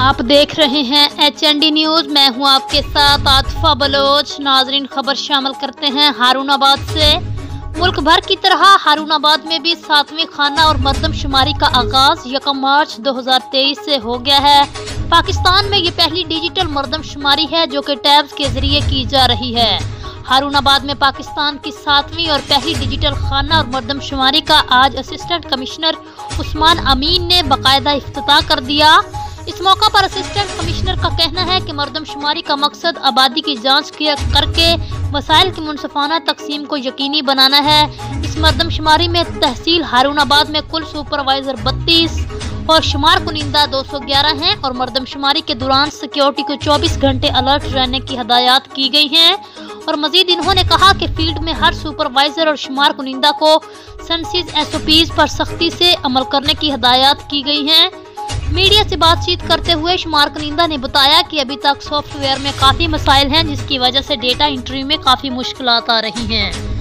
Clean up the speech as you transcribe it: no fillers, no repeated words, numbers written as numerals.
आप देख रहे हैं HND न्यूज। मैं हूं आपके साथ आतिफा बलोच। नाजरीन, खबर शामिल करते हैं हारूनाबाद से। मुल्क भर की तरह हारूनाबाद में भी 7वीं खाना और मरदमशुमारी का आगाज 1 मार्च 2023 से हो गया है। पाकिस्तान में ये पहली डिजिटल मरदमशुमारी है जो कि टैब्स के जरिए की जा रही है। हारूनाबाद में पाकिस्तान की 7वीं और पहली डिजिटल खाना और मरदमशुमारी का आज असिस्टेंट कमिश्नर उस्मान अमीन ने बाकायदा इफ्तिताह कर दिया। इस मौका पर असिस्टेंट कमिश्नर का कहना है कि मरदमशुमारी का मकसद आबादी की जांच करके वसाइल की मुनसिफाना तकसीम को यकीनी बनाना है। इस मरदमशुमारी में तहसील हारूनाबाद में कुल सुपरवाइजर 32 और शुमार कुनिंदा 211 हैं और मरदमशुमारी के दौरान सिक्योरिटी को 24 घंटे अलर्ट रहने की हदायत की गई हैं। और मजीद इन्होंने कहा कि फील्ड में हर सुपरवाइजर और शुमार कुनिंदा को सेंसिस SOPs पर सख्ती से अमल करने की हदायत की गई हैं। मीडिया से बातचीत करते हुए शुमार कुनिंदा ने बताया कि अभी तक सॉफ्टवेयर में काफ़ी मसाइल हैं जिसकी वजह से डेटा एंट्री में काफ़ी मुश्किलात आ रही हैं।